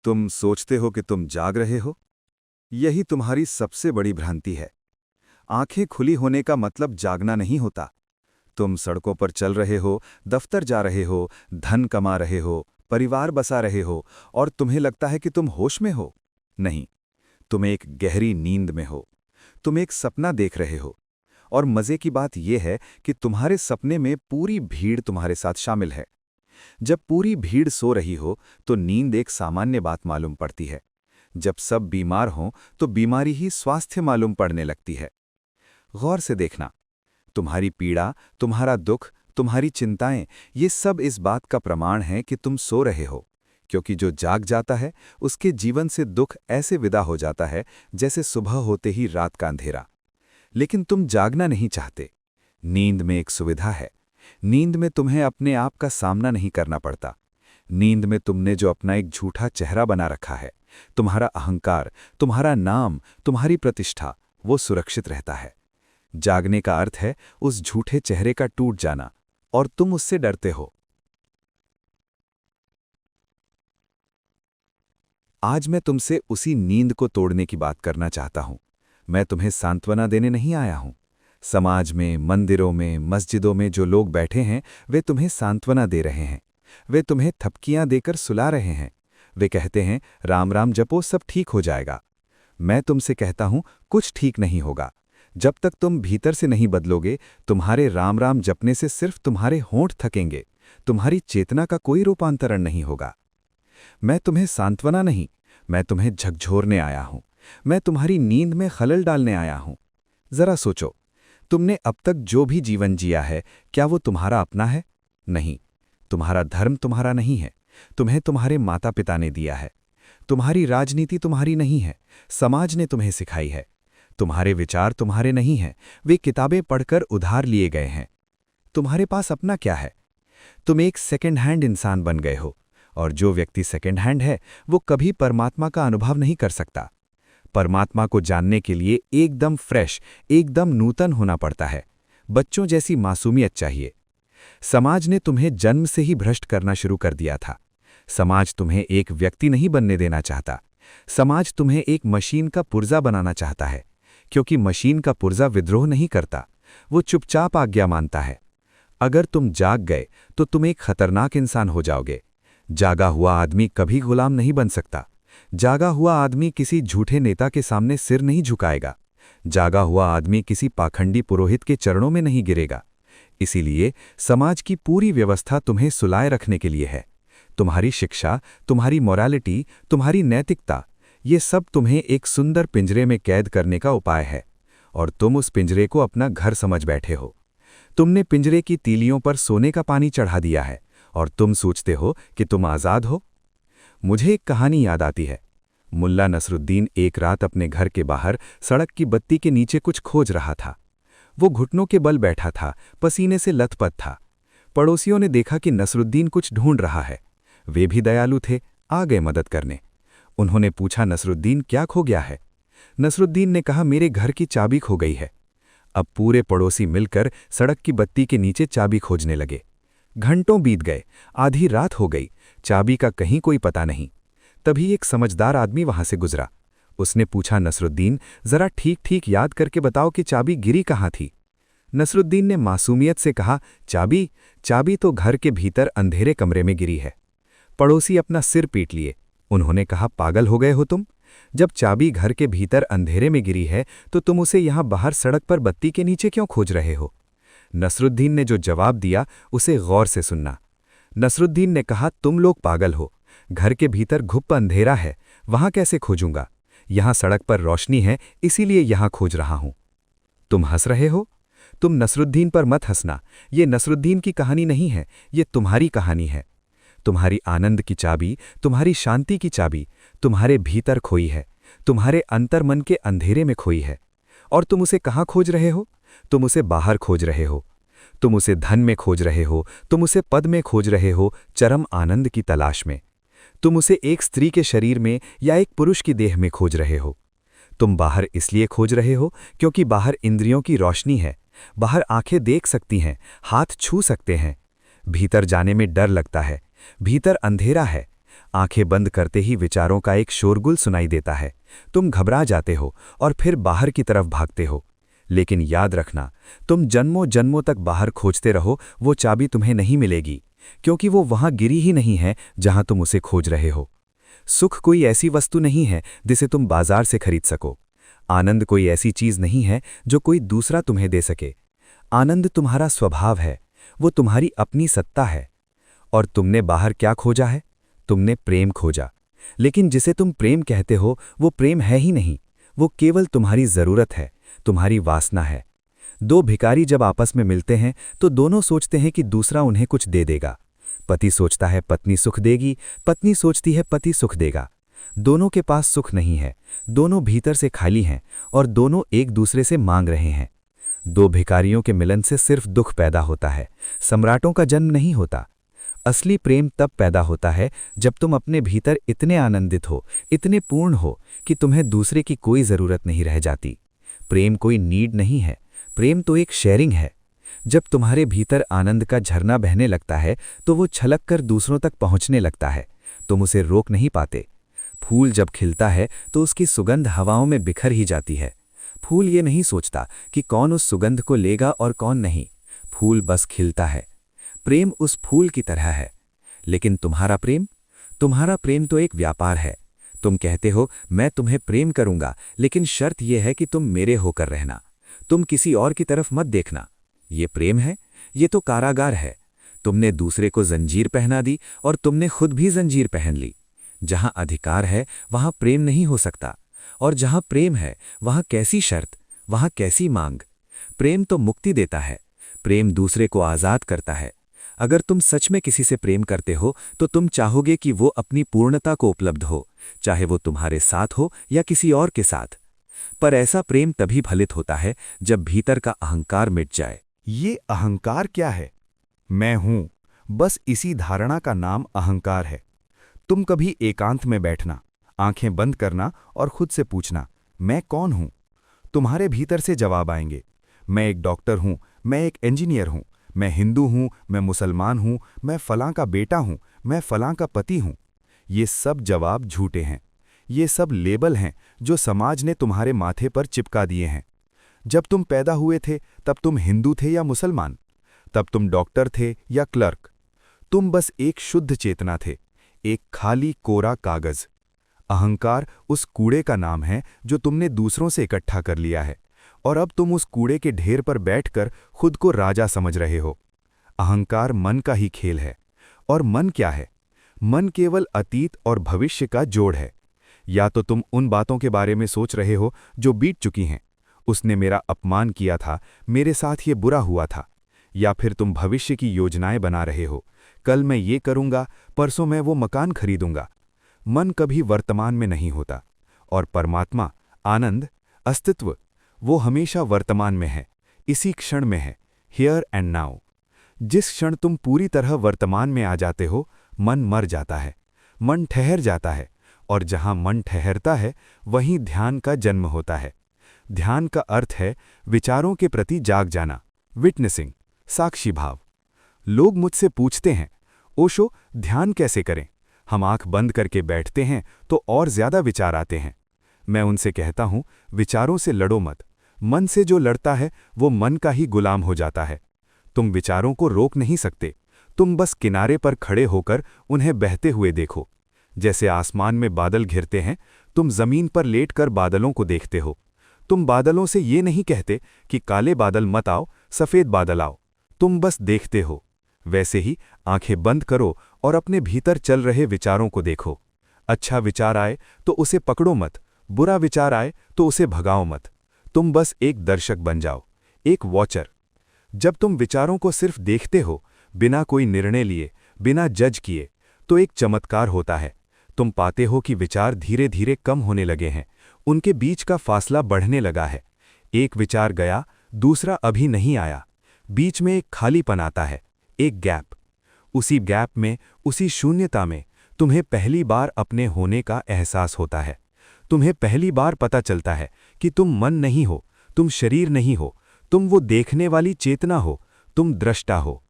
तुम सोचते हो कि तुम जाग रहे हो? यही तुम्हारी सबसे बड़ी भ्रांति है। आंखें खुली होने का मतलब जागना नहीं होता। तुम सड़कों पर चल रहे हो, दफ्तर जा रहे हो, धन कमा रहे हो, परिवार बसा रहे हो और तुम्हें लगता है कि तुम होश में हो। नहीं, तुम एक गहरी नींद में हो। तुम एक सपना देख रहे हो। और मजे की बात यह है कि तुम्हारे सपने में पूरी भीड़ तुम्हारे साथ शामिल है। जब पूरी भीड़ सो रही हो तो नींद एक सामान्य बात मालूम पड़ती है। जब सब बीमार हों तो बीमारी ही स्वास्थ्य मालूम पड़ने लगती है। गौर से देखना, तुम्हारी पीड़ा, तुम्हारा दुख, तुम्हारी चिंताएं, ये सब इस बात का प्रमाण है कि तुम सो रहे हो। क्योंकि जो जाग जाता है उसके जीवन से दुख ऐसे विदा हो जाता है जैसे सुबह होते ही रात का अंधेरा। लेकिन तुम जागना नहीं चाहते। नींद में एक सुविधा है। नींद में तुम्हें अपने आप का सामना नहीं करना पड़ता। नींद में तुमने जो अपना एक झूठा चेहरा बना रखा है, तुम्हारा अहंकार, तुम्हारा नाम, तुम्हारी प्रतिष्ठा, वो सुरक्षित रहता है। जागने का अर्थ है उस झूठे चेहरे का टूट जाना, और तुम उससे डरते हो। आज मैं तुमसे उसी नींद को तोड़ने की बात करना चाहता हूं। मैं तुम्हें सांत्वना देने नहीं आया हूं। समाज में, मंदिरों में, मस्जिदों में जो लोग बैठे हैं वे तुम्हें सांत्वना दे रहे हैं। वे तुम्हें थपकियां देकर सुला रहे हैं। वे कहते हैं राम राम जपो, सब ठीक हो जाएगा। मैं तुमसे कहता हूं कुछ ठीक नहीं होगा। जब तक तुम भीतर से नहीं बदलोगे, तुम्हारे राम राम जपने से सिर्फ तुम्हारे होंठ थकेंगे। तुम्हारी चेतना का कोई रूपांतरण नहीं होगा। मैं तुम्हें सांत्वना नहीं, मैं तुम्हें झकझोरने आया हूं। मैं तुम्हारी नींद में खलल डालने आया हूं। जरा सोचो, तुमने अब तक जो भी जीवन जिया है, क्या वो तुम्हारा अपना है? नहीं। तुम्हारा धर्म तुम्हारा नहीं है। तुम्हें तुम्हारे माता पिता ने दिया है। तुम्हारी राजनीति तुम्हारी नहीं है, समाज ने तुम्हें सिखाई है। तुम्हारे विचार तुम्हारे नहीं हैं, वे किताबें पढ़कर उधार लिए गए हैं। तुम्हारे पास अपना क्या है? तुम एक सेकंड हैंड इंसान बन गए हो, और जो व्यक्ति सेकंड हैंड है वो कभी परमात्मा का अनुभव नहीं कर सकता। परमात्मा को जानने के लिए एकदम फ्रेश, एकदम नूतन होना पड़ता है। बच्चों जैसी मासूमियत चाहिए। समाज ने तुम्हें जन्म से ही भ्रष्ट करना शुरू कर दिया था। समाज तुम्हें एक व्यक्ति नहीं बनने देना चाहता। समाज तुम्हें एक मशीन का पुर्जा बनाना चाहता है, क्योंकि मशीन का पुर्जा विद्रोह नहीं करता, वो चुपचाप आज्ञा मानता है। अगर तुम जाग गए तो तुम एक खतरनाक इंसान हो जाओगे। जागा हुआ आदमी कभी गुलाम नहीं बन सकता। जागा हुआ आदमी किसी झूठे नेता के सामने सिर नहीं झुकाएगा। जागा हुआ आदमी किसी पाखंडी पुरोहित के चरणों में नहीं गिरेगा। इसीलिए समाज की पूरी व्यवस्था तुम्हें सुलाए रखने के लिए है। तुम्हारी शिक्षा, तुम्हारी मोरालिटी, तुम्हारी नैतिकता, ये सब तुम्हें एक सुंदर पिंजरे में कैद करने का उपाय है, और तुम उस पिंजरे को अपना घर समझ बैठे हो। तुमने पिंजरे की तीलियों पर सोने का पानी चढ़ा दिया है, और तुम सोचते हो कि तुम आज़ाद हो। मुझे एक कहानी याद आती है। मुल्ला नसरुद्दीन एक रात अपने घर के बाहर सड़क की बत्ती के नीचे कुछ खोज रहा था। वो घुटनों के बल बैठा था, पसीने से लथपथ था। पड़ोसियों ने देखा कि नसरुद्दीन कुछ ढूंढ रहा है। वे भी दयालु थे, आ गए मदद करने। उन्होंने पूछा, नसरुद्दीन क्या खो गया है? नसरुद्दीन ने कहा, मेरे घर की चाबी खो गई है। अब पूरे पड़ोसी मिलकर सड़क की बत्ती के नीचे चाबी खोजने लगे। घंटों बीत गए, आधी रात हो गई, चाबी का कहीं कोई पता नहीं। तभी एक समझदार आदमी वहां से गुजरा। उसने पूछा, नसरुद्दीन जरा ठीक ठीक याद करके बताओ कि चाबी गिरी कहाँ थी? नसरुद्दीन ने मासूमियत से कहा, चाबी चाबी तो घर के भीतर अंधेरे कमरे में गिरी है। पड़ोसी अपना सिर पीट लिए। उन्होंने कहा, पागल हो गए हो तुम? जब चाबी घर के भीतर अंधेरे में गिरी है तो तुम उसे यहां बाहर सड़क पर बत्ती के नीचे क्यों खोज रहे हो? नसरुद्दीन ने जो जवाब दिया उसे गौर से सुनना। नसरुद्दीन ने कहा, तुम लोग पागल हो। घर के भीतर घुप अंधेरा है, वहां कैसे खोजूंगा? यहां सड़क पर रोशनी है, इसीलिए यहां खोज रहा हूं। तुम हंस रहे हो? तुम नसरुद्दीन पर मत हंसना। ये नसरुद्दीन की कहानी नहीं है, ये तुम्हारी कहानी है। तुम्हारी आनंद की चाबी, तुम्हारी शांति की चाबी तुम्हारे भीतर खोई है, तुम्हारे अंतर्मन के अंधेरे में खोई है। और तुम उसे कहाँ खोज रहे हो? तुम उसे बाहर खोज रहे हो। तुम उसे धन में खोज रहे हो, तुम उसे पद में खोज रहे हो, चरम आनंद की तलाश में। तुम उसे एक स्त्री के शरीर में या एक पुरुष की देह में खोज रहे हो। तुम बाहर इसलिए खोज रहे हो क्योंकि बाहर इंद्रियों की रोशनी है, बाहर आंखें देख सकती हैं, हाथ छू सकते हैं। भीतर जाने में डर लगता है, भीतर अंधेरा है। आंखें बंद करते ही विचारों का एक शोरगुल सुनाई देता है। तुम घबरा जाते हो और फिर बाहर की तरफ भागते हो। लेकिन याद रखना, तुम जन्मों जन्मों तक बाहर खोजते रहो, वो चाबी तुम्हें नहीं मिलेगी, क्योंकि वो वहां गिरी ही नहीं है जहां तुम उसे खोज रहे हो। सुख कोई ऐसी वस्तु नहीं है जिसे तुम बाजार से खरीद सको। आनंद कोई ऐसी चीज नहीं है जो कोई दूसरा तुम्हें दे सके। आनंद तुम्हारा स्वभाव है, वो तुम्हारी अपनी सत्ता है। और तुमने बाहर क्या खोजा है? तुमने प्रेम खोजा। लेकिन जिसे तुम प्रेम कहते हो वो प्रेम है ही नहीं, वो केवल तुम्हारी जरूरत है, तुम्हारी वासना है। दो भिखारी जब आपस में मिलते हैं तो दोनों सोचते हैं कि दूसरा उन्हें कुछ दे देगा। पति सोचता है पत्नी सुख देगी, पत्नी सोचती है पति सुख देगा। दोनों के पास सुख नहीं है, दोनों भीतर से खाली हैं और दोनों एक दूसरे से मांग रहे हैं। दो भिखारियों के मिलन से सिर्फ दुख पैदा होता है, सम्राटों का जन्म नहीं होता। असली प्रेम तब पैदा होता है जब तुम अपने भीतर इतने आनंदित हो, इतने पूर्ण हो कि तुम्हें दूसरे की कोई जरूरत नहीं रह जाती। प्रेम कोई नीड नहीं है, प्रेम तो एक शेयरिंग है। जब तुम्हारे भीतर आनंद का झरना बहने लगता है तो वो छलक कर दूसरों तक पहुंचने लगता है, तुम उसे रोक नहीं पाते। फूल जब खिलता है तो उसकी सुगंध हवाओं में बिखर ही जाती है। फूल ये नहीं सोचता कि कौन उस सुगंध को लेगा और कौन नहीं, फूल बस खिलता है। प्रेम उस फूल की तरह है। लेकिन तुम्हारा प्रेम तो एक व्यापार है। तुम कहते हो मैं तुम्हें प्रेम करूंगा, लेकिन शर्त यह है कि तुम मेरे होकर रहना, तुम किसी और की तरफ मत देखना। ये प्रेम है? ये तो कारागार है। तुमने दूसरे को जंजीर पहना दी और तुमने खुद भी जंजीर पहन ली। जहां अधिकार है वहां प्रेम नहीं हो सकता, और जहां प्रेम है वहां कैसी शर्त, वहां कैसी मांग। प्रेम तो मुक्ति देता है, प्रेम दूसरे को आजाद करता है। अगर तुम सच में किसी से प्रेम करते हो तो तुम चाहोगे कि वो अपनी पूर्णता को उपलब्ध हो, चाहे वो तुम्हारे साथ हो या किसी और के साथ। पर ऐसा प्रेम तभी फलित होता है जब भीतर का अहंकार मिट जाए। ये अहंकार क्या है? मैं हूं, बस इसी धारणा का नाम अहंकार है। तुम कभी एकांत में बैठना, आंखें बंद करना और खुद से पूछना, मैं कौन हूं? तुम्हारे भीतर से जवाब आएंगे। मैं एक डॉक्टर हूं, मैं एक इंजीनियर हूं, मैं हिंदू हूं, मैं मुसलमान हूं, मैं फलां का बेटा हूं, मैं फलां का पति हूं। ये सब जवाब झूठे हैं। ये सब लेबल हैं जो समाज ने तुम्हारे माथे पर चिपका दिए हैं। जब तुम पैदा हुए थे तब तुम हिंदू थे या मुसलमान? तब तुम डॉक्टर थे या क्लर्क? तुम बस एक शुद्ध चेतना थे, एक खाली कोरा कागज। अहंकार उस कूड़े का नाम है जो तुमने दूसरों से इकट्ठा कर लिया है, और अब तुम उस कूड़े के ढेर पर बैठकर खुद को राजा समझ रहे हो। अहंकार मन का ही खेल है। और मन क्या है? मन केवल अतीत और भविष्य का जोड़ है। या तो तुम उन बातों के बारे में सोच रहे हो जो बीत चुकी हैं, उसने मेरा अपमान किया था, मेरे साथ ये बुरा हुआ था। या फिर तुम भविष्य की योजनाएं बना रहे हो, कल मैं ये करूंगा, परसों मैं वो मकान खरीदूंगा। मन कभी वर्तमान में नहीं होता, और परमात्मा, आनंद, अस्तित्व, वो हमेशा वर्तमान में है, इसी क्षण में है, हियर एंड नाउ। जिस क्षण तुम पूरी तरह वर्तमान में आ जाते हो, मन मर जाता है, मन ठहर जाता है, और जहां मन ठहरता है वहीं ध्यान का जन्म होता है। ध्यान का अर्थ है विचारों के प्रति जाग जाना, विटनेसिंग, साक्षी भाव। लोग मुझसे पूछते हैं, ओशो ध्यान कैसे करें? हम आंख बंद करके बैठते हैं तो और ज्यादा विचार आते हैं। मैं उनसे कहता हूं, विचारों से लड़ो मत। मन से जो लड़ता है वो मन का ही गुलाम हो जाता है। तुम विचारों को रोक नहीं सकते, तुम बस किनारे पर खड़े होकर उन्हें बहते हुए देखो। जैसे आसमान में बादल घिरते हैं, तुम जमीन पर लेटकर बादलों को देखते हो। तुम बादलों से ये नहीं कहते कि काले बादल मत आओ, सफेद बादल आओ, तुम बस देखते हो। वैसे ही आंखें बंद करो और अपने भीतर चल रहे विचारों को देखो। अच्छा विचार आए तो उसे पकड़ो मत, बुरा विचार आए तो उसे भगाओ मत। तुम बस एक दर्शक बन जाओ, एक वॉचर। जब तुम विचारों को सिर्फ देखते हो, बिना कोई निर्णय लिए, बिना जज किए, तो एक चमत्कार होता है। तुम पाते हो कि विचार धीरे धीरे कम होने लगे हैं, उनके बीच का फासला बढ़ने लगा है। एक विचार गया, दूसरा अभी नहीं आया, बीच में एक खालीपन आता है, एक गैप। उसी गैप में, उसी शून्यता में तुम्हें पहली बार अपने होने का एहसास होता है। तुम्हें पहली बार पता चलता है कि तुम मन नहीं हो, तुम शरीर नहीं हो, तुम वो देखने वाली चेतना हो, तुम दृष्टा हो।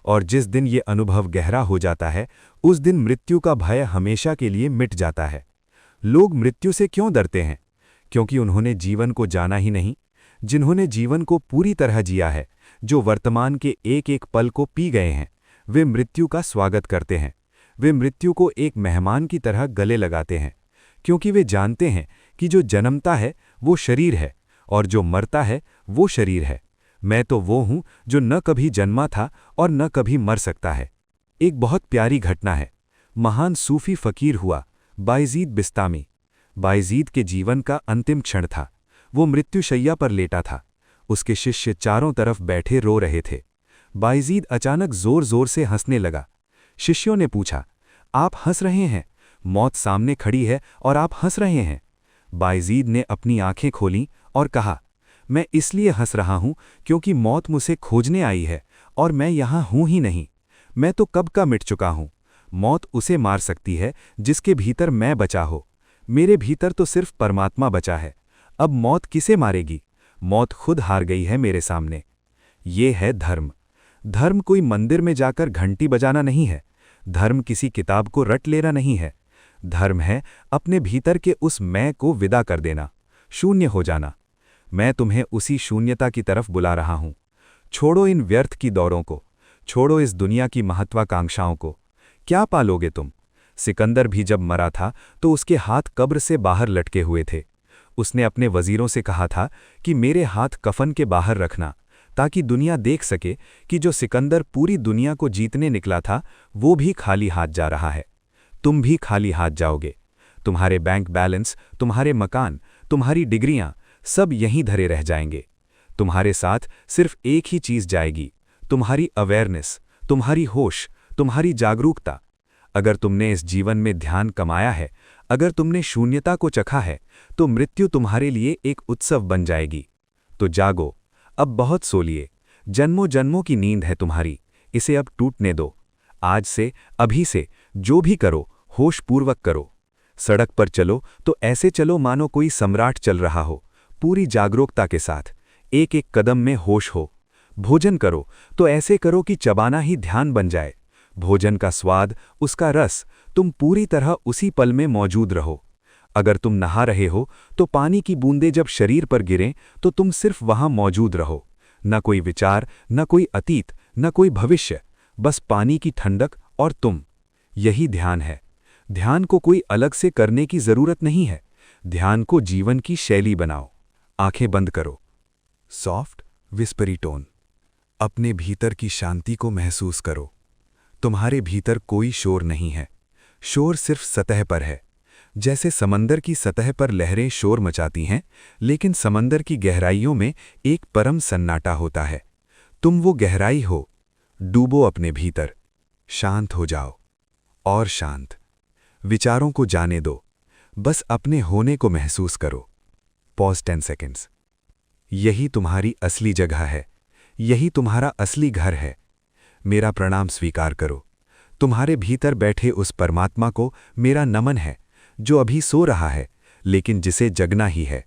और जिस दिन ये अनुभव गहरा हो जाता है उस दिन मृत्यु का भय हमेशा के लिए मिट जाता है। लोग मृत्यु से क्यों डरते हैं? क्योंकि उन्होंने जीवन को जाना ही नहीं। जिन्होंने जीवन को पूरी तरह जिया है, जो वर्तमान के एक एक पल को पी गए हैं, वे मृत्यु का स्वागत करते हैं। वे मृत्यु को एक मेहमान की तरह गले लगाते हैं, क्योंकि वे जानते हैं कि जो जन्मता है वो शरीर है और जो मरता है वो शरीर है। मैं तो वो हूं जो न कभी जन्मा था और न कभी मर सकता है। एक बहुत प्यारी घटना है। महान सूफी फकीर हुआ बायजीद बिस्तामी। बायजीद के जीवन का अंतिम क्षण था। वो मृत्युशैया पर लेटा था। उसके शिष्य चारों तरफ बैठे रो रहे थे। बायजीद अचानक जोर जोर से हंसने लगा। शिष्यों ने पूछा, आप हंस रहे हैं? मौत सामने खड़ी है और आप हंस रहे हैं। बायजीद ने अपनी आंखें खोलीं और कहा, मैं इसलिए हंस रहा हूं क्योंकि मौत मुझे खोजने आई है और मैं यहां हूं ही नहीं। मैं तो कब का मिट चुका हूं। मौत उसे मार सकती है जिसके भीतर मैं बचा हो। मेरे भीतर तो सिर्फ परमात्मा बचा है। अब मौत किसे मारेगी? मौत खुद हार गई है मेरे सामने। ये है धर्म। धर्म कोई मंदिर में जाकर घंटी बजाना नहीं है। धर्म किसी किताब को रट लेना नहीं है। धर्म है अपने भीतर के उस मैं को विदा कर देना, शून्य हो जाना। मैं तुम्हें उसी शून्यता की तरफ बुला रहा हूं। छोड़ो इन व्यर्थ की दौड़ों को, छोड़ो इस दुनिया की महत्वाकांक्षाओं को। क्या पालोगे तुम? सिकंदर भी जब मरा था तो उसके हाथ कब्र से बाहर लटके हुए थे। उसने अपने वजीरों से कहा था कि मेरे हाथ कफन के बाहर रखना, ताकि दुनिया देख सके कि जो सिकंदर पूरी दुनिया को जीतने निकला था वो भी खाली हाथ जा रहा है। तुम भी खाली हाथ जाओगे। तुम्हारे बैंक बैलेंस, तुम्हारे मकान, तुम्हारी डिग्रियां सब यहीं धरे रह जाएंगे। तुम्हारे साथ सिर्फ एक ही चीज जाएगी, तुम्हारी अवेयरनेस, तुम्हारी होश, तुम्हारी जागरूकता। अगर तुमने इस जीवन में ध्यान कमाया है, अगर तुमने शून्यता को चखा है, तो मृत्यु तुम्हारे लिए एक उत्सव बन जाएगी। तो जागो, अब बहुत सो लिए। जन्मों जन्मों की नींद है तुम्हारी, इसे अब टूटने दो। आज से, अभी से जो भी करो होश पूर्वक करो। सड़क पर चलो तो ऐसे चलो मानो कोई सम्राट चल रहा हो, पूरी जागरूकता के साथ। एक एक कदम में होश हो। भोजन करो तो ऐसे करो कि चबाना ही ध्यान बन जाए। भोजन का स्वाद, उसका रस, तुम पूरी तरह उसी पल में मौजूद रहो। अगर तुम नहा रहे हो तो पानी की बूंदें जब शरीर पर गिरें तो तुम सिर्फ वहां मौजूद रहो। न कोई विचार, न कोई अतीत, न कोई भविष्य, बस पानी की ठंडक और तुम। यही ध्यान है। ध्यान को कोई अलग से करने की जरूरत नहीं है। ध्यान को जीवन की शैली बनाओ। आंखें बंद करो। Soft whispery tone. अपने भीतर की शांति को महसूस करो। तुम्हारे भीतर कोई शोर नहीं है। शोर सिर्फ सतह पर है। जैसे समंदर की सतह पर लहरें शोर मचाती हैं, लेकिन समंदर की गहराइयों में एक परम सन्नाटा होता है। तुम वो गहराई हो। डूबो अपने भीतर। शांत हो जाओ। और शांत। विचारों को जाने दो। बस अपने होने को महसूस करो। Pause 10 seconds. यही तुम्हारी असली जगह है। यही तुम्हारा असली घर है। मेरा प्रणाम स्वीकार करो। तुम्हारे भीतर बैठे उस परमात्मा को मेरा नमन है, जो अभी सो रहा है, लेकिन जिसे जगना ही है।